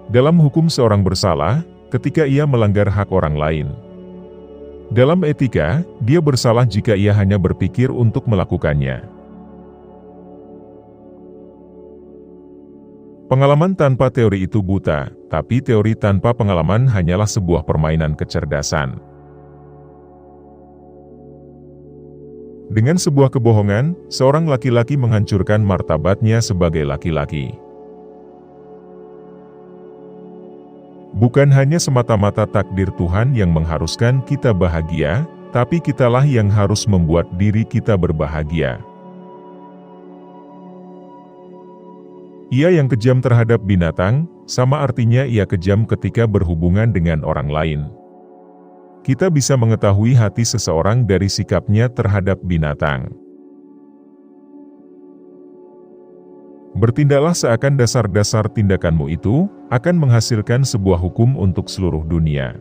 Dalam hukum seorang bersalah, ketika ia melanggar hak orang lain. Dalam etika, dia bersalah jika ia hanya berpikir untuk melakukannya. Pengalaman tanpa teori itu buta, tapi teori tanpa pengalaman hanyalah sebuah permainan kecerdasan. Dengan sebuah kebohongan, seorang laki-laki menghancurkan martabatnya sebagai laki-laki. Bukan hanya semata-mata takdir Tuhan yang mengharuskan kita bahagia, tapi kitalah yang harus membuat diri kita berbahagia. Ia yang kejam terhadap binatang, sama artinya ia kejam ketika berhubungan dengan orang lain. Kita bisa mengetahui hati seseorang dari sikapnya terhadap binatang. Bertindaklah seakan dasar-dasar tindakanmu itu akan menghasilkan sebuah hukum untuk seluruh dunia.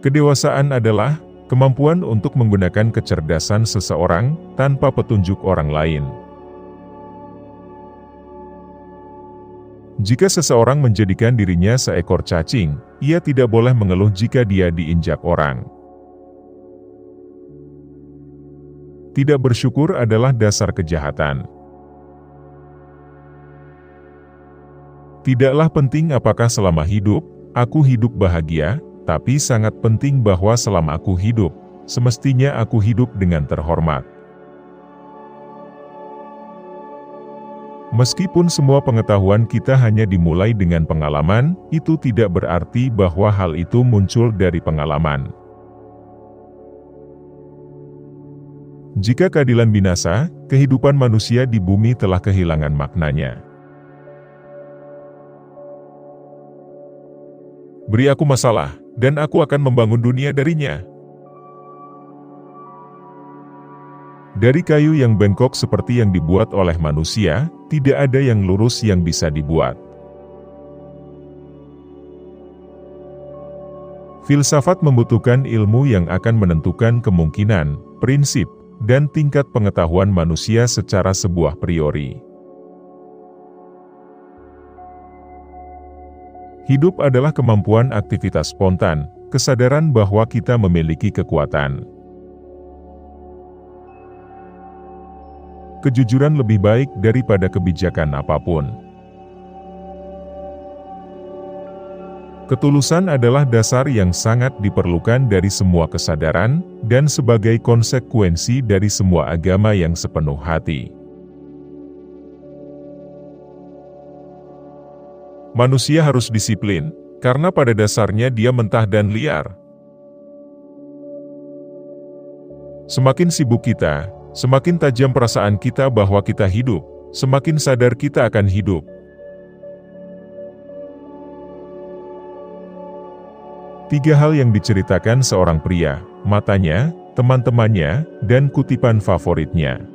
Kedewasaan adalah kemampuan untuk menggunakan kecerdasan seseorang tanpa petunjuk orang lain. Jika seseorang menjadikan dirinya seekor cacing, ia tidak boleh mengeluh jika dia diinjak orang. Tidak bersyukur adalah dasar kejahatan. Tidaklah penting apakah selama hidup, aku hidup bahagia, tapi sangat penting bahwa selama aku hidup, semestinya aku hidup dengan terhormat. Meskipun semua pengetahuan kita hanya dimulai dengan pengalaman, itu tidak berarti bahwa hal itu muncul dari pengalaman. Jika keadilan binasa, kehidupan manusia di bumi telah kehilangan maknanya. Beri aku masalah, dan aku akan membangun dunia darinya. Dari kayu yang bengkok seperti yang dibuat oleh manusia, tidak ada yang lurus yang bisa dibuat. Filsafat membutuhkan ilmu yang akan menentukan kemungkinan, prinsip, dan tingkat pengetahuan manusia secara sebuah priori. Hidup adalah kemampuan aktivitas spontan, kesadaran bahwa kita memiliki kekuatan. Kejujuran lebih baik daripada kebijakan apapun. Ketulusan adalah dasar yang sangat diperlukan dari semua kesadaran, dan sebagai konsekuensi dari semua agama yang sepenuh hati. Manusia harus disiplin, karena pada dasarnya dia mentah dan liar. Semakin sibuk kita, semakin tajam perasaan kita bahwa kita hidup, semakin sadar kita akan hidup. Tiga hal yang diceritakan seorang pria, matanya, teman-temannya, dan kutipan favoritnya.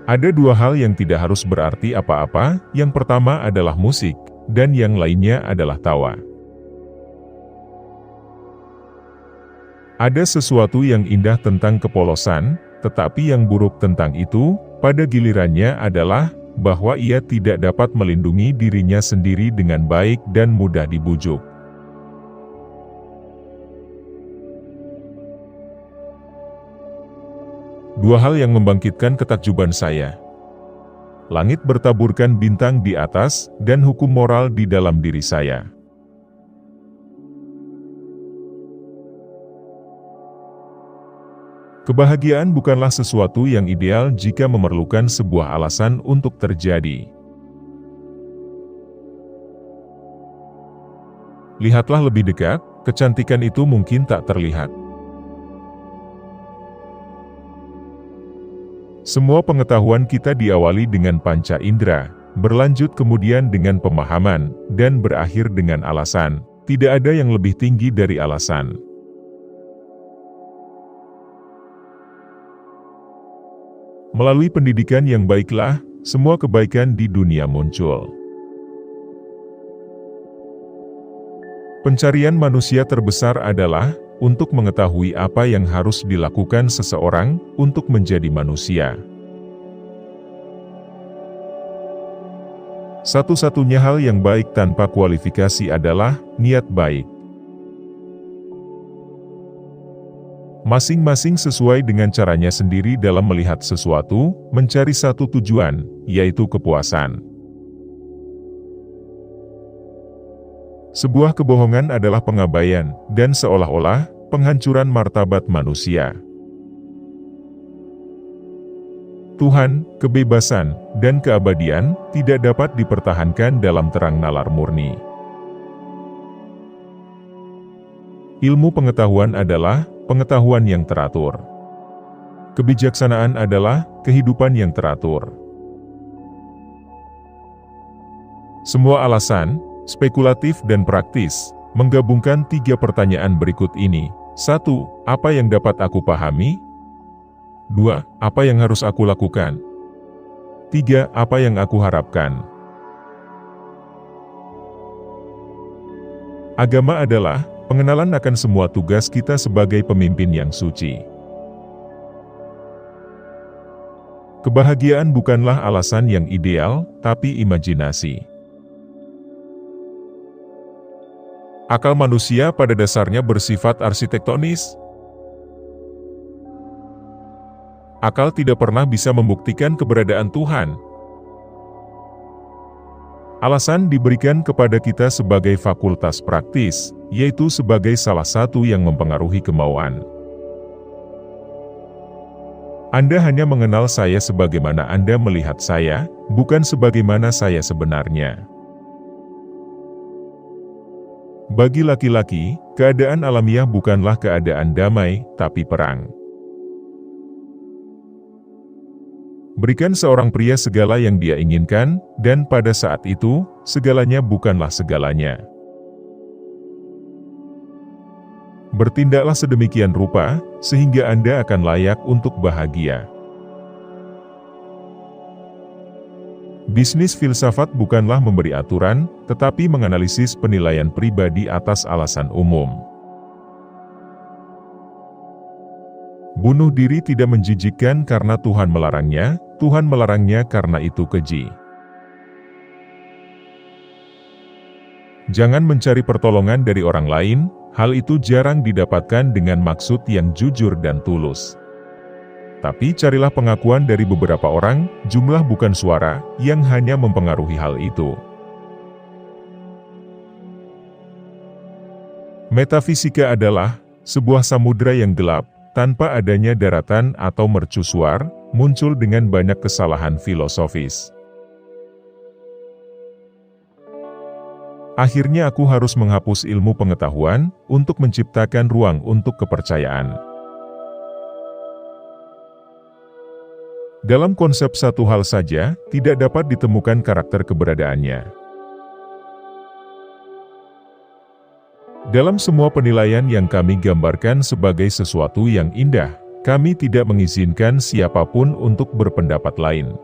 Ada dua hal yang tidak harus berarti apa-apa, yang pertama adalah musik, dan yang lainnya adalah tawa. Ada sesuatu yang indah tentang kepolosan, tetapi yang buruk tentang itu, pada gilirannya adalah bahwa ia tidak dapat melindungi dirinya sendiri dengan baik dan mudah dibujuk. Dua hal yang membangkitkan ketakjuban saya. Langit bertaburkan bintang di atas, dan hukum moral di dalam diri saya. Kebahagiaan bukanlah sesuatu yang ideal jika memerlukan sebuah alasan untuk terjadi. Lihatlah lebih dekat, kecantikan itu mungkin tak terlihat. Semua pengetahuan kita diawali dengan panca indera, berlanjut kemudian dengan pemahaman, dan berakhir dengan alasan. Tidak ada yang lebih tinggi dari alasan. Melalui pendidikan yang baiklah, semua kebaikan di dunia muncul. Pencarian manusia terbesar adalah untuk mengetahui apa yang harus dilakukan seseorang untuk menjadi manusia. Satu-satunya hal yang baik tanpa kualifikasi adalah niat baik. Masing-masing sesuai dengan caranya sendiri dalam melihat sesuatu, mencari satu tujuan, yaitu kepuasan. Sebuah kebohongan adalah pengabaian, dan seolah-olah penghancuran martabat manusia. Tuhan, kebebasan, dan keabadian tidak dapat dipertahankan dalam terang nalar murni. Ilmu pengetahuan adalah pengetahuan yang teratur. Kebijaksanaan adalah kehidupan yang teratur. Semua alasan, spekulatif dan praktis, menggabungkan 3 pertanyaan berikut ini. 1. Apa yang dapat aku pahami? 2. Apa yang harus aku lakukan? 3. Apa yang aku harapkan? Agama adalah pengenalan akan semua tugas kita sebagai pemimpin yang suci. Kebahagiaan bukanlah alasan yang ideal, tapi imajinasi. Akal manusia pada dasarnya bersifat arsitektonis. Akal tidak pernah bisa membuktikan keberadaan Tuhan. Alasan diberikan kepada kita sebagai fakultas praktis, yaitu sebagai salah satu yang mempengaruhi kemauan. Anda hanya mengenal saya sebagaimana Anda melihat saya, bukan sebagaimana saya sebenarnya. Bagi laki-laki, keadaan alamiah bukanlah keadaan damai, tapi perang. Berikan seorang pria segala yang dia inginkan, dan pada saat itu, segalanya bukanlah segalanya. Bertindaklah sedemikian rupa, sehingga Anda akan layak untuk bahagia. Bisnis filsafat bukanlah memberi aturan, tetapi menganalisis penilaian pribadi atas alasan umum. Bunuh diri tidak menjijikkan karena Tuhan melarangnya, Tuhan melarangnya karena itu keji. Jangan mencari pertolongan dari orang lain, hal itu jarang didapatkan dengan maksud yang jujur dan tulus. Tapi carilah pengakuan dari beberapa orang, jumlah bukan suara, yang hanya mempengaruhi hal itu. Metafisika adalah sebuah samudera yang gelap, tanpa adanya daratan atau mercusuar, muncul dengan banyak kesalahan filosofis. Akhirnya aku harus menghapus ilmu pengetahuan, untuk menciptakan ruang untuk kepercayaan. Dalam konsep satu hal saja, tidak dapat ditemukan karakter keberadaannya. Dalam semua penilaian yang kami gambarkan sebagai sesuatu yang indah, kami tidak mengizinkan siapapun untuk berpendapat lain.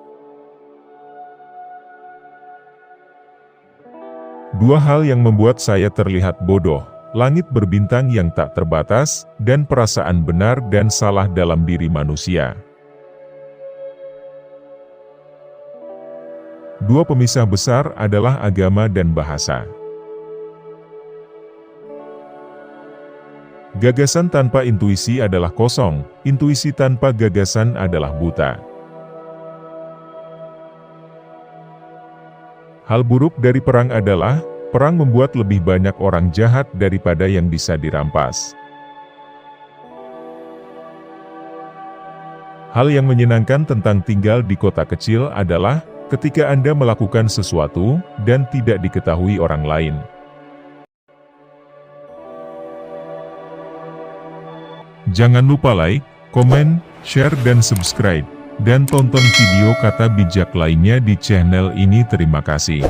Dua hal yang membuat saya terlihat bodoh, langit berbintang yang tak terbatas, dan perasaan benar dan salah dalam diri manusia. Dua pemisah besar adalah agama dan bahasa. Gagasan tanpa intuisi adalah kosong, intuisi tanpa gagasan adalah buta. Hal buruk dari perang adalah, perang membuat lebih banyak orang jahat daripada yang bisa dirampas. Hal yang menyenangkan tentang tinggal di kota kecil adalah, ketika Anda melakukan sesuatu, dan tidak diketahui orang lain. Jangan lupa like, komen, share dan subscribe. Dan tonton video kata bijak lainnya di channel ini. Terima kasih.